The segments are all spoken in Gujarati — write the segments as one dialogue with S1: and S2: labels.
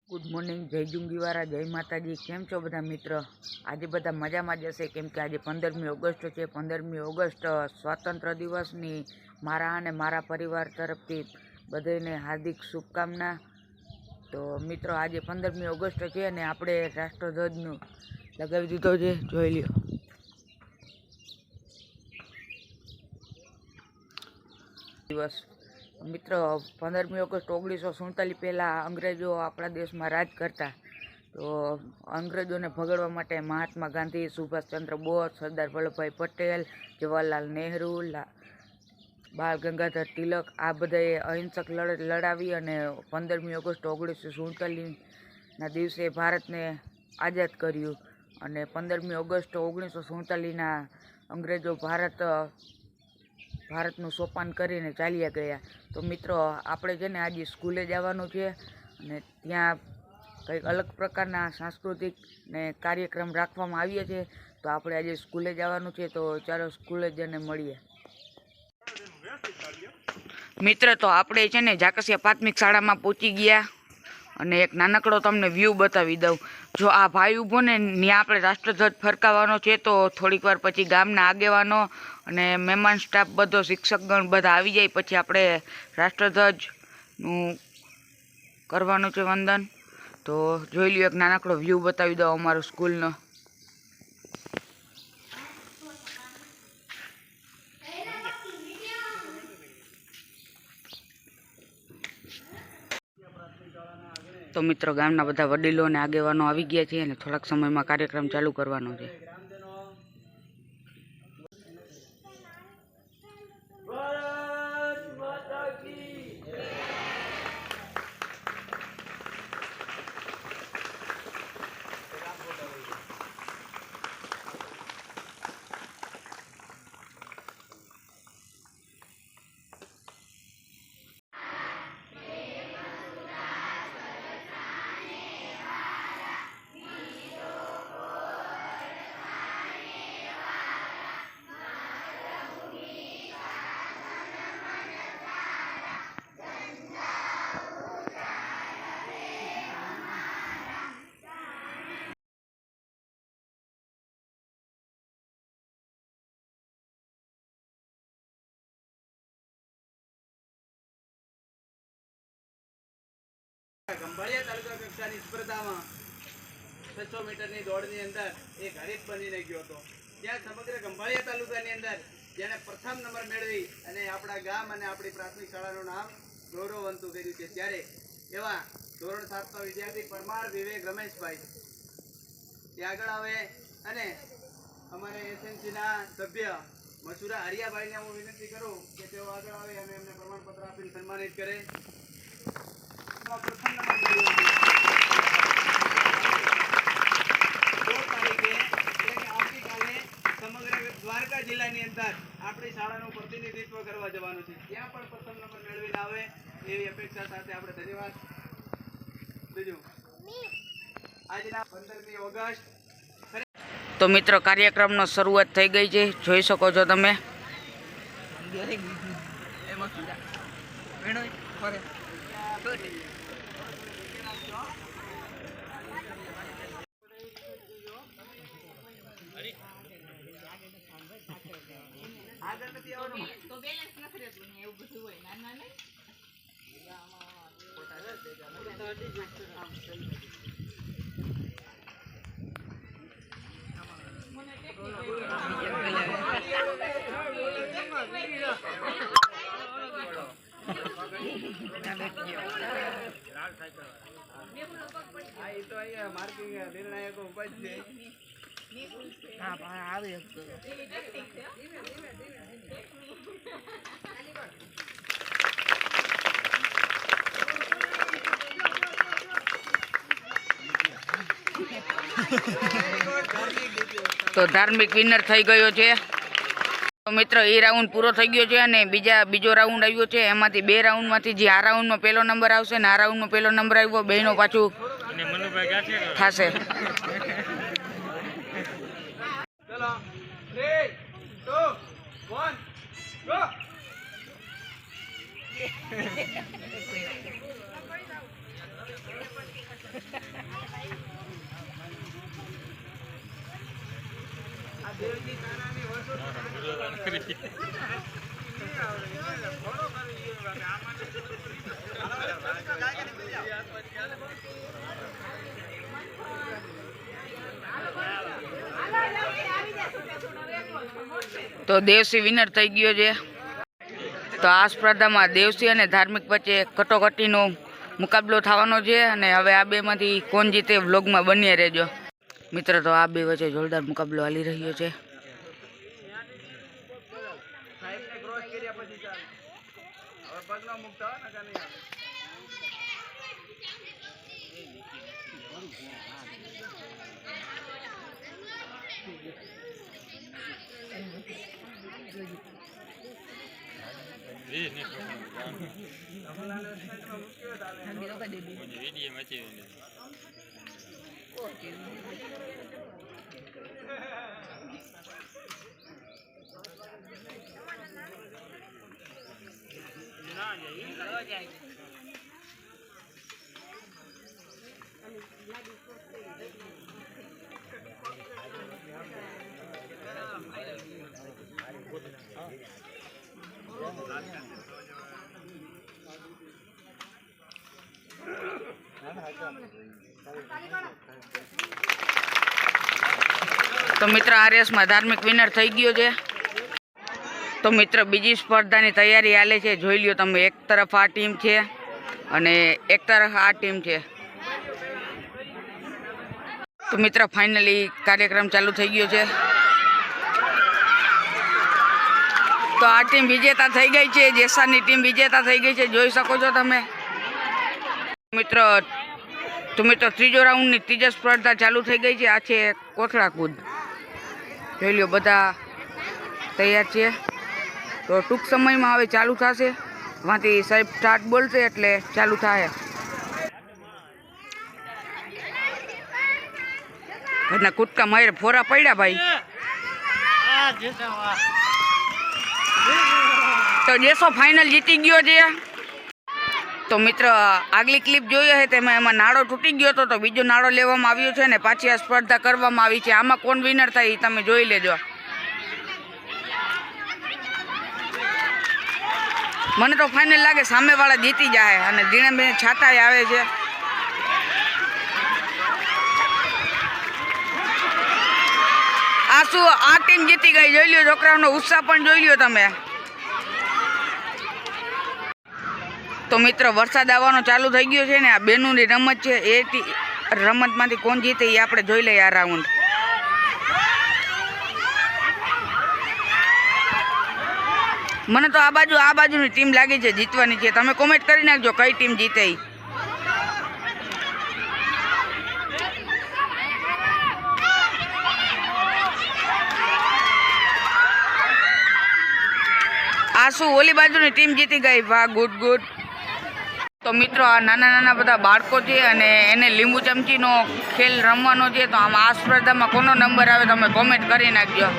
S1: गुड मॉर्निंग, जय जुंगीवारा, जय माताजी। केम छो बधा मित्र? आज बधा मजा में जशे केम के आज 15मी ऑगस्ट है। 15मी ऑगस्ट स्वतंत्र दिवसनी मारा अने मारा परिवार तरफथी बधाने हार्दिक शुभकामना। तो मित्रों, आज 15मी ऑगस्ट है ने आपणे राष्ट्रध्वजनु लगावी दीधो छे, जोई ल्यो। दिवस मित्र 15मी ऑगस्ट 1947 पहला अंग्रेजों अपना देश में राज करता। तो अंग्रेजों ने भगाड़वा माटे महात्मा गांधी, सुभाष चंद्र बोस, सरदार वल्लभभाई पटेल, जवाहरलाल नेहरू, बाल गंगाधर तिलक आ बधाए अहिंसक लड़त लड़ावी अने 15मी ऑगस्ट 1947 ना दिवसे भारत ने आज़ाद कर्यु। अने 15मी ऑगस्ट 1947 ना अंग्रेजों भारतનું સોપાન કરીને ચાલ્યા ગયા। તો મિત્રો, આપણે છે ને આજે સ્કૂલે જવાનું છે અને ત્યાં કંઈક અલગ પ્રકારના સાંસ્કૃતિક ને કાર્યક્રમ રાખવામાં આવ્યા છે। તો આપણે આજે સ્કૂલે જવાનું છે, તો ચાલો સ્કૂલે જઈને મળીએ। મિત્ર, તો આપણે છે ને ઝાકસિયા પ્રાથમિક શાળામાં પહોંચી ગયા અને એક નાનકડો તમને વ્યૂ બતાવી દઉં। જો આ ભાઈ ઊભો ને ત્યાં આપણે રાષ્ટ્રધ્વજ ફરકાવવાનો છે। તો થોડીક વાર પછી ગામના આગેવાનો અને મહેમાન સ્ટાફ બધો શિક્ષકગણ બધા આવી જાય પછી આપણે રાષ્ટ્રધ્વજનું કરવાનું છે વંદન। તો જોઈ લ્યો, એક નાનકડો વ્યૂ બતાવી દઉં અમારો સ્કૂલનો। तो मित्रों, गामना बधा वडीलो ने आगेवानो आवी गया छे अने थोड़ाक समयमां कार्यक्रम चालू करवानो छे।
S2: ગંભાળિયા તાલુકા કક્ષાની સ્પર્ધામાં 600 મીટરની દોડની અંદર એક હરીફ બનીને ગયો હતો। ત્યાં સમગ્ર ગંભાળિયા તાલુકાની અંદર જેણે પ્રથમ નંબર મેળવી અને આપણા ગામ અને આપણી પ્રાથમિક શાળાનું નામ ગૌરવવંતું કર્યું છે, ત્યારે એવા ધોરણ 7ના વિદ્યાર્થી પરમાર વિવેક રમેશભાઈ તે આગળ આવે અને અમારે એસએનસીના સભ્ય મસુરા હરિયાભાઈને હું વિનંતી કરું કે તેઓ આગળ આવે અને એમને પ્રમાણપત્ર આપીને સન્માનિત કરે। प्रथम नंबर समग्र द्वारका जिला अंदर अपनी शाला प्रतिनिधित्व करवा जवानुं छे, त्यां पण प्रथम नंबर मेळवीने आवे एवी अपेक्षा साथे आपणे धन्यवाद। बीजुं आजना 15मी ऑगस्ट
S1: तो मित्रों, कार्यक्रमनो शरूआत थई गई छे, जोई शको छो तमे।
S2: मार्किंग निर्णायक
S1: तो धार्मिक विनर थई गयो छे। तो मित्र, ए राउंड पूरो थई गयो छे अने बीजो राउंड आव्यो छे। एमांथी 2 राउंडमांथी जे आ राउंडमां पहेलो नंबर आवशे ने आ राउंडमां पहेलो नंबर आव्यो, बेनो पाछું થાશે।
S2: चलो 3 2 1 गो।
S1: તો દેવસી વિનર થઈ ગયો છે. તો આ સ્પર્ધામાં દેવસી અને ધાર્મિક વચ્ચે કટોકટીનો મુકાબલો થવાનો છે અને હવે આ બેમાંથી કોણ જીતે વ્લોગમાં બન્યા રહેજો મિત્ર. તો આ બે વચ્ચે જોરદાર મુકાબલો હાલી રહ્યો છે. તો મિત્ર આ રેસમાં ધાર્મિક વિનર થઈ ગયો છે. તો મિત્ર બીજી સ્પર્ધાની તૈયારી હાલે છે. જોઈ લ્યો તમે, એક તરફ આ ટીમ છે અને એક તરફ આ ટીમ છે. તો મિત્ર ફાઇનલી કાર્યક્રમ ચાલુ થઈ ગયો છે. તો આ ટીમ વિજેતા થઈ ગઈ છે. જેસાની ટીમ વિજેતા થઈ ગઈ છે, જોઈ શકો છો તમે મિત્ર. તો મિત્ર ત્રીજો રાઉન્ડની ત્રીજા સ્પર્ધા ચાલુ થઈ ગઈ છે. આ છે કોથળા કૂદ. જોઈ લો બધા તૈયાર છે. તો ટૂંક સમયમાં હવે ચાલુ થશે. વાંથી સાહેબ સ્ટાર્ટ બોલશે એટલે ચાલુ થાય. ઘરના કૂદકા મારે ફોરા પડ્યા ભાઈ. તો જેસો ફાઇનલ જીતી ગયો છે. તો મિત્ર આગલી ક્લિપ જોઈ હશે તેમાં એમાં નાળો તૂટી ગયો હતો, તો બીજો નાળો લેવામાં આવ્યો છે ને પાછી આ સ્પર્ધા કરવામાં આવી છે. આમાં કોણ વિનર થાય એ તમે જોઈ લેજો. મને તો ફાઇનલ લાગે સામેવાળા જીતી જાય અને ધીણે ધીણે છાતાય આવે છે. આ શું આ ટીમ જીતી ગઈ. જોઈ લ્યો છોકરાઓનો ઉત્સાહ પણ જોઈ લ્યો તમે. તો મિત્ર વરસાદ આવવાનો ચાલુ થઈ ગયો છે ને આ બેનુની રમત છે. એ રમતમાંથી કોણ જીતે એ આપણે જોઈ લઈએ આ રાઉન્ડ. મને તો આ બાજુની ટીમ લાગી છે જીતવાની છે. તમે કોમેન્ટ કરી નાખજો કઈ ટીમ જીતે. આ શું ઓલી બાજુની ટીમ જીતી ગઈ. વાહ, ગુડ ગુડ. તો મિત્રો આ નાના નાના બધા બાળકો છે અને એને લીંબુ ચમચીનો ખેલ રમવાનો છે. તો આમાં આ સ્પર્ધામાં કોનો નંબર આવે તમે કોમેન્ટ કરી નાખજો.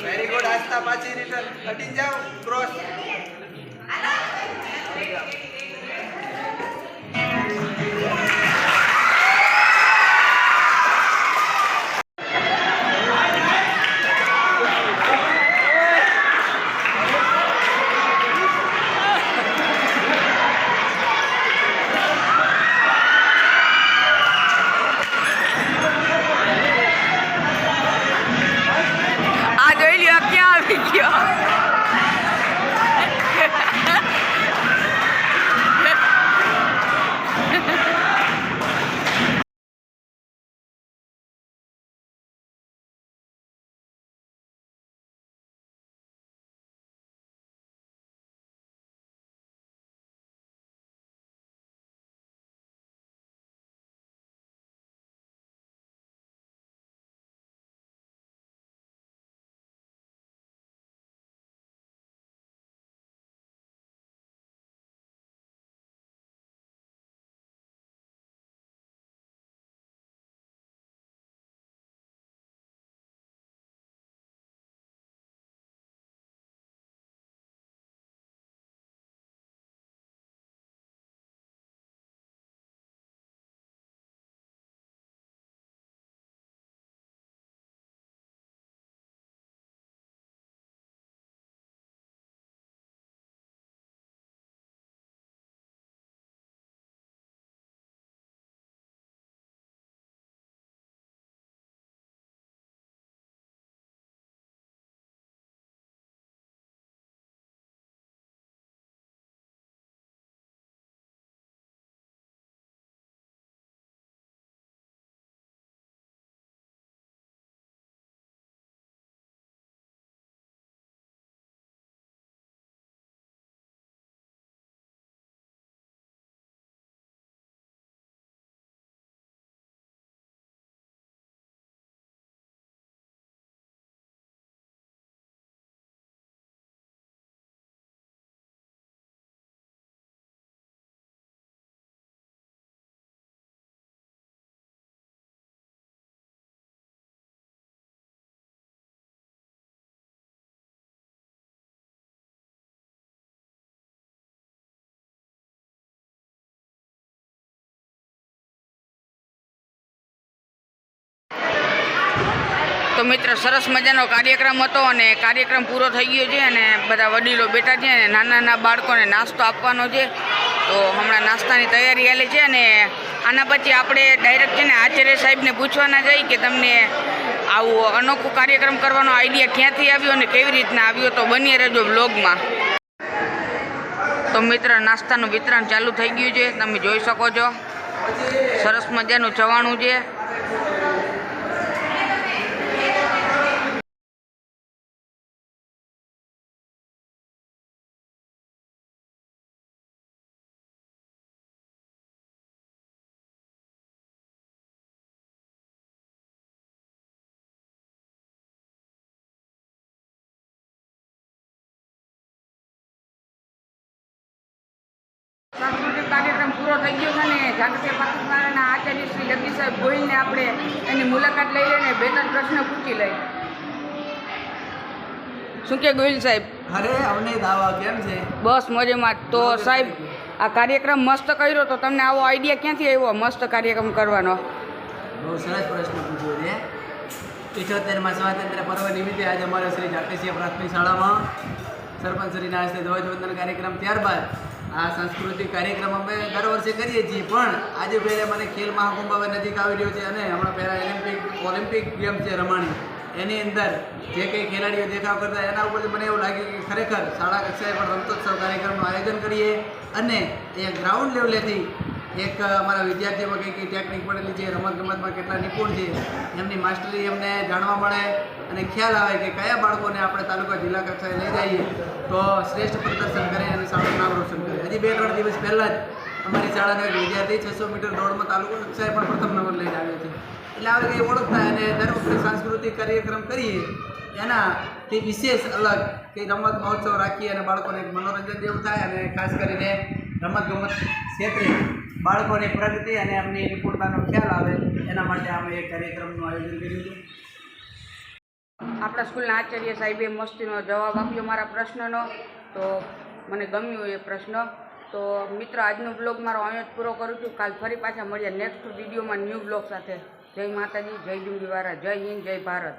S2: Very good. આસ્તા પાછી રિટર્ન હટી જાઓ. ક્રોસ.
S1: તો મિત્ર સરસ મજાનો કાર્યક્રમ હતો અને કાર્યક્રમ પૂરો થઈ ગયો છે અને બધા વડીલો બેઠા છે અને નાના નાના બાળકોને નાસ્તો આપવાનો છે. તો હમણાં નાસ્તાની તૈયારી ચાલે છે અને આના પછી આપણે ડાયરેક્ટ છે ને આચાર્ય સાહેબને પૂછવાના જઈએ કે તમને આવું અનોખું કાર્યક્રમ કરવાનો આઈડિયા ક્યાંથી આવ્યો અને કેવી રીતના આવ્યો. તો બની રહેજો બ્લોગમાં. તો મિત્ર નાસ્તાનું વિતરણ ચાલુ થઈ ગયું છે, તમે જોઈ શકો છો. સરસ મજાનું ચવાણું છે. સાંસ્કૃતિક કાર્યક્રમ પૂરો થઈ ગયો છે ને જાગૃતિ પાકિસ્તાનના આચાર્ય શ્રી જગદીશ સાહેબ ગોહિલને આપણે એની મુલાકાત લઈ લઈને 2-3 પ્રશ્ન પૂછી લઈએ. શું કે ગોહિલ સાહેબ?
S2: અરે અમને દાવા કેમ છે?
S1: બસ મજામાં. તો સાહેબ આ કાર્યક્રમ મસ્ત કર્યો, તો તમને આવો આઈડિયા ક્યાંથી આવ્યો મસ્ત કાર્યક્રમ કરવાનો?
S2: બહુ સરસ પ્રશ્ન પૂછ્યો છે. 75માં સ્વાતંત્ર્ય પર્વ નિમિત્તે આજે અમારા શ્રી જાગૃતિ પ્રાથમિક શાળામાં સરપંચ શ્રીના હસ્તે ધ્વજવંદન કાર્યક્રમ, ત્યારબાદ આ સાંસ્કૃતિક કાર્યક્રમ અમે દર વર્ષે કરીએ છીએ. પણ આજે પહેલાં મને ખેલ મહાકુંભ હવે નજીક આવી રહ્યો છે અને હમણાં પહેલાં ઓલિમ્પિક ગેમ છે રમાણી, એની અંદર જે કંઈ ખેલાડીઓ દેખાવ કરતા એના ઉપરથી મને એવું લાગ્યું કે ખરેખર શાળા કક્ષાએ પણ રમતોત્સવ કાર્યક્રમનું આયોજન કરીએ અને એ ગ્રાઉન્ડ લેવલેથી એક અમારા વિદ્યાર્થીઓમાં કંઈક ટેકનિક પડેલી છે, રમતગમતમાં કેટલા નિપુણ છે, એમની માસ્ટરી એમને જાણવા મળે અને ખ્યાલ આવે કે કયા બાળકોને આપણે તાલુકા જિલ્લા કક્ષાએ લઈ જઈએ તો શ્રેષ્ઠ પ્રદર્શન કરે અને શાળાનું નામ રોશન કરે. હજી 2-3 દિવસ પહેલાં જ અમારી શાળાનો એક વિદ્યાર્થી 600 મીટર દોડમાં તાલુકા કક્ષાએ પણ પ્રથમ નંબર લઈને આવ્યો છે. એટલે આવી કંઈ ઓળખ થાય અને દર વખતે સાંસ્કૃતિક કાર્યક્રમ કરીએ એનાથી વિશેષ અલગ કંઈ રમત મહોત્સવ રાખીએ અને બાળકોને એક મનોરંજન જેવું થાય અને ખાસ કરીને રમતગમત ક્ષેત્રે બાળકોની પ્રગતિ અને એમની નિપુણતાનો ખ્યાલ આવે એના માટે અમે એક કાર્યક્રમનું આયોજન કર્યું છે.
S1: આપણા સ્કૂલના આચાર્ય સાહેબે મસ્તીનો જવાબ આપ્યો મારા પ્રશ્નનો, તો મને ગમ્યું એ પ્રશ્ન. તો મિત્રો આજનો બ્લોગ મારો અહીંયા જ પૂરો કરું છું. કાલ ફરી પાછા મળીએ નેક્સ્ટ વિડીયોમાં ન્યૂ બ્લોગ સાથે. જય માતાજી, જય ભીમ, જય હિન્દ, જય ભારત.